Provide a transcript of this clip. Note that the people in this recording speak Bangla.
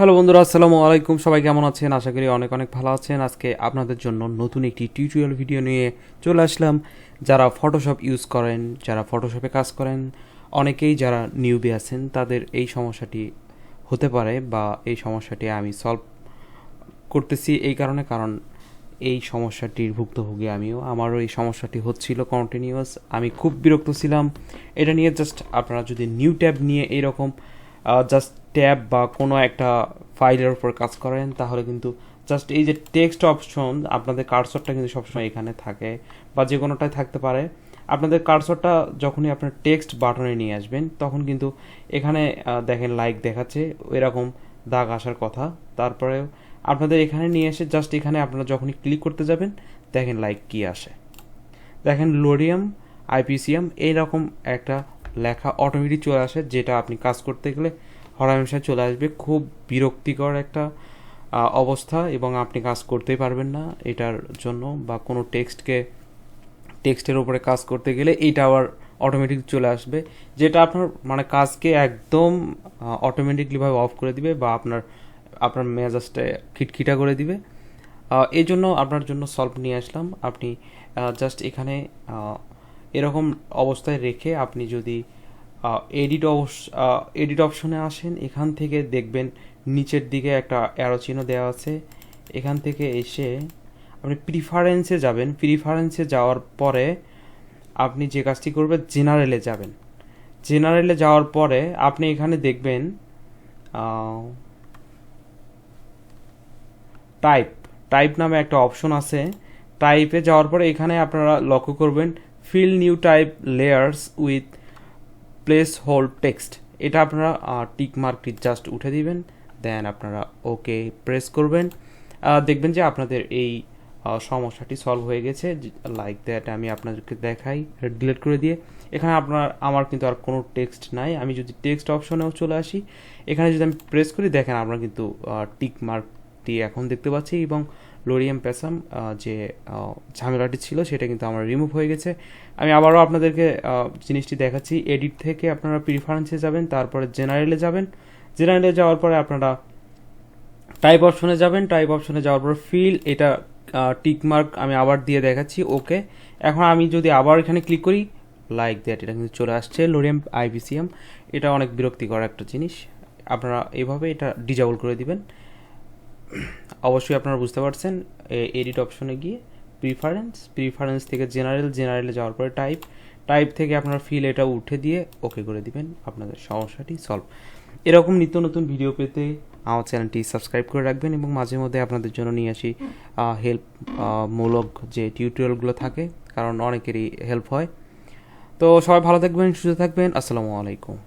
হ্যালো বন্ধুরা, আসসালামু আলাইকুম। সবাই কেমন আছেন? আশা করি অনেক অনেক ভালো আছেন। আজকে আপনাদের জন্য নতুন একটি টিউটোরিয়াল ভিডিও নিয়ে চলে আসলাম। যারা ফটোশপ ইউজ করেন, যারা ফটোশপে কাজ করেন, অনেকেই যারা নিউবি আছেন তাদের এই সমস্যাটি হতে পারে, বা এই সমস্যাটি আমি সলভ করতেছি এই কারণ এই সমস্যাটির ভুক্তভোগী আমিও। আমারও এই সমস্যাটি হচ্ছিল কন্টিনিউয়াস। আমি খুব বিরক্ত ছিলাম এটা নিয়ে। জাস্ট আপনারা যদি নিউ ট্যাব নিয়ে এইরকম জাস্ট ট্যাব বা কোনো একটা ফাইলের উপর কাজ করেন, তাহলে কিন্তু জাস্ট এই যে টেক্সট অপশন, আপনাদের কার্সরটা কিন্তু সবসময় এখানে থাকে, বা যে কোনোটাই থাকতে পারে। আপনাদের কার্সরটা যখনই আপনার টেক্সট বাটনে নিয়ে আসবেন, তখন কিন্তু এখানে দেখেন লাইক দেখাচ্ছে, এরকম দাগ আসার কথা। তারপরেও আপনাদের এখানে নিয়ে এসে জাস্ট এখানে আপনারা যখনই ক্লিক করতে যাবেন, দেখেন লাইক কি আসে। দেখেন লোরিয়াম আইপিসিএম এইরকম একটা লেখা অটোমেটিক চলে আসে, যেটা আপনি কাজ করতে গেলে হরহামেশায় চলে আসবে। খুব বিরক্তিকর একটা অবস্থা, এবং আপনি কাজ করতেই পারবেন না এটার জন্য। বা কোনো টেক্সটের উপরে কাজ করতে গেলে এইটা আবার অটোমেটিক চলে আসবে, যেটা আপনার মানে কাজকে একদম অটোমেটিকলিভাবে অফ করে দিবে, বা আপনার মেজাজটা খিটখিটা করে দিবে। এই জন্য আপনার জন্য সলভ নিয়ে আসলাম। আপনি জাস্ট এখানে এরকম অবস্থায় রেখে আপনি যদি এডিট অপশনে আসেন, এখান থেকে দেখবেন নিচের দিকে একটা অ্যারো চিহ্ন দেওয়া আছে। এখান থেকে এসে আপনি প্রিফারেন্সে যাবেন। প্রিফারেন্সে যাওয়ার পরে আপনি যে কাজটি করবেন, জেনারেলে যাবেন। জেনারেলে যাওয়ার পরে আপনি এখানে দেখবেন টাইপ নামে একটা অপশন আছে। টাইপে যাওয়ার পরে এখানে আপনারা লক্ষ্য করবেন fill new type layers with place hold text. এটা আপনারা টিক মার্কটি জাস্ট উঠে দিবেন, দেন আপনারা ওকে প্রেস করবেন। দেখবেন যে আপনাদের এই সমস্যাটি সলভ হয়ে গেছে। লাইক দ্যাট আমি আপনাদেরকে দেখাই ডিলিট করে দিয়ে। এখানে আমার কিন্তু আর কোনো টেক্সট নাই। আমি যদি টেক্সট অপশনেও চলে আসি, এখানে যদি আমি প্রেস করি, দেখেন আমরা কিন্তু টিক মার্কটি এখন দেখতে পাচ্ছি, এবং লোরিয়াম প্যাসাম যে ঝামেলাটি ছিল সেটা কিন্তু আমার রিমুভ হয়ে গেছে। আমি আবারও আপনাদেরকে জিনিসটি দেখাচ্ছি। এডিট থেকে আপনারা প্রিফারেন্সে যাবেন, তারপরে জেনারেলে যাবেন। জেনারেলে যাওয়ার পরে আপনারা টাইপ অপশনে যাবেন। টাইপ অপশনে যাওয়ার পর ফিল, এটা টিক মার্ক আমি আবার দিয়ে দেখাচ্ছি, ওকে। এখন আমি যদি আবার এখানে ক্লিক করি, লাইক দ্যাট এটা কিন্তু চলে আসছে লোরিয়াম আইপিসিএম। এটা অনেক বিরক্তিকর একটা জিনিস। আপনারা এইভাবে এটা ডিজেবল করে দিবেন। অবশ্যই আপনারা বুঝতে পারছেন। এডিট অপশনে গিয়ে প্রিফারেন্স থেকে জেনারেলে যাওয়ার পরে টাইপ থেকে আপনারা ফিল এটা উঠে দিয়ে ওকে করে দিবেন। আপনাদের সমস্যাটি সলভ। এরকম নিত্য নতুন ভিডিও পেতে আমার চ্যানেলটি সাবস্ক্রাইব করে রাখবেন, এবং মাঝে মধ্যে আপনাদের জন্য নিয়ে আসি হেল্প মূলক যে টিউটোরিয়ালগুলো থাকে, কারণ অনেকেরই হেল্প হয়। তো সবাই ভালো থাকবেন, সুস্থ থাকবেন। আসসালামু আলাইকুম।